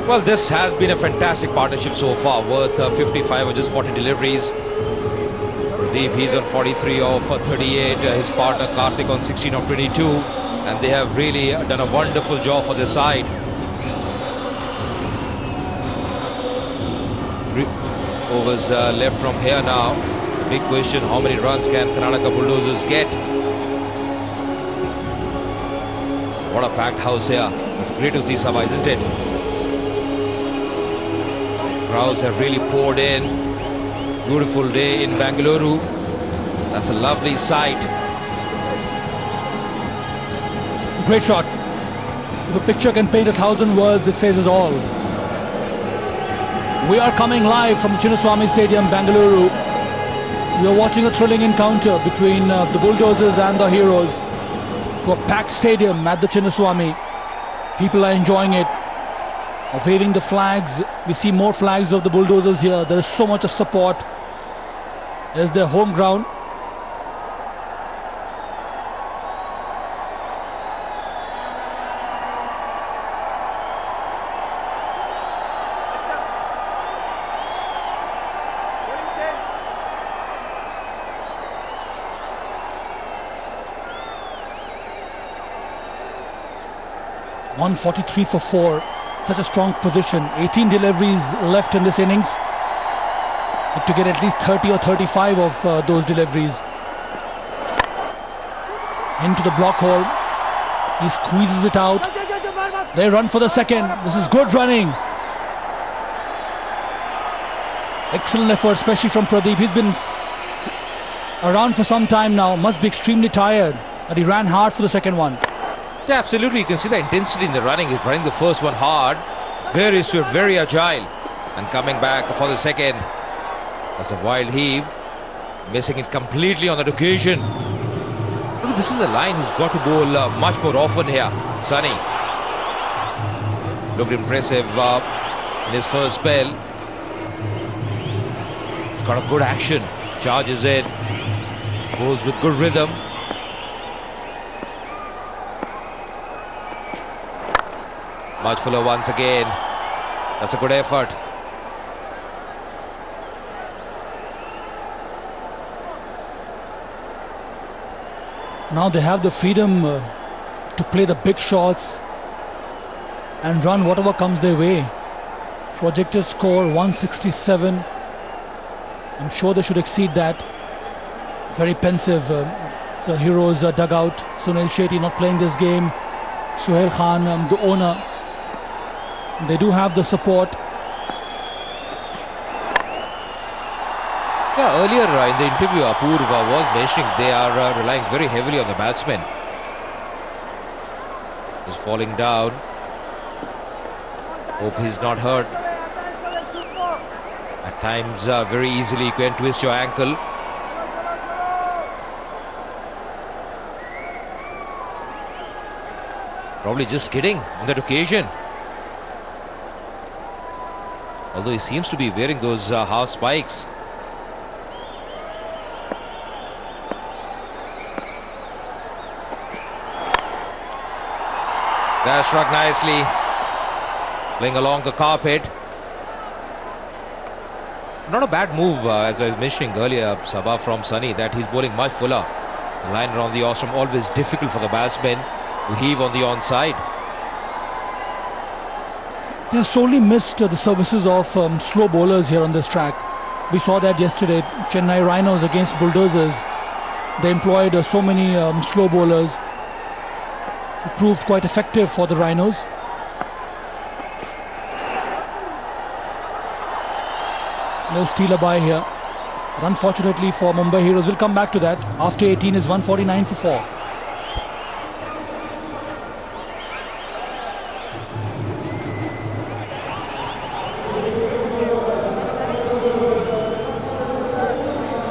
Well, this has been a fantastic partnership so far, worth 55 of just 40 deliveries. Pradeep, he's on 43 of 38. His partner Karthik on 16 of 22. And they have really done a wonderful job for this side. Overs left from here now. Big question, how many runs can Karnataka Bulldozers get? What a packed house here. It's great to see Sabha, isn't it? Crowds have really poured in. Beautiful day in Bengaluru. That's a lovely sight. Great shot. If a picture can paint 1,000 words, it says it all. We are coming live from the Chinnaswamy Stadium, Bengaluru. We are watching a thrilling encounter between the Bulldozers and the Heroes. To a packed stadium at the Chinnaswamy. People are enjoying it. Are waving the flags. We see more flags of the Bulldozers here. There is so much of support. There's their home ground. .143 for 4. Such a strong position. 18 deliveries left in this innings. Need to get at least 30 or 35 of those deliveries. Into the block hole. He squeezes it out. They run for the second. This is good running. Excellent effort, especially from Pradeep. He's been around for some time now. Must be extremely tired. But he ran hard for the second one. Yeah, absolutely. You can see the intensity in the running. He's running the first one hard. Very swift, very agile. And coming back for the second. That's a wild heave. Missing it completely on that occasion. Look, this is a line who's got to bowl much more often here. Sunny. Looked impressive in his first spell. He's got a good action. Charges in. Goes with good rhythm. Much fuller once again. That's a good effort. Now they have the freedom to play the big shots and run whatever comes their way. Projected score 167. I'm sure they should exceed that. Very pensive. The Heroes dugout. Sunil Shetty not playing this game. Suhail Khan, the owner. They do have the support. Yeah, earlier in the interview, Apurva was mentioning they are relying very heavily on the batsmen. He's falling down. Hope he's not hurt. At times, very easily you can twist your ankle. Probably just kidding on that occasion. Although he seems to be wearing those half spikes. That struck nicely. Playing along the carpet. Not a bad move, as I was mentioning earlier, Sabha, from Sunny, that he's bowling much fuller. The line around the ostrom always difficult for the batsmen to heave on the onside. They sorely missed the services of slow bowlers here on this track. We saw that yesterday. Chennai Rhinos against Bulldozers. They employed so many slow bowlers. It proved quite effective for the Rhinos. They'll steal a bye here. But unfortunately for Mumbai Heroes, we'll come back to that. After 18 is 149 for 4.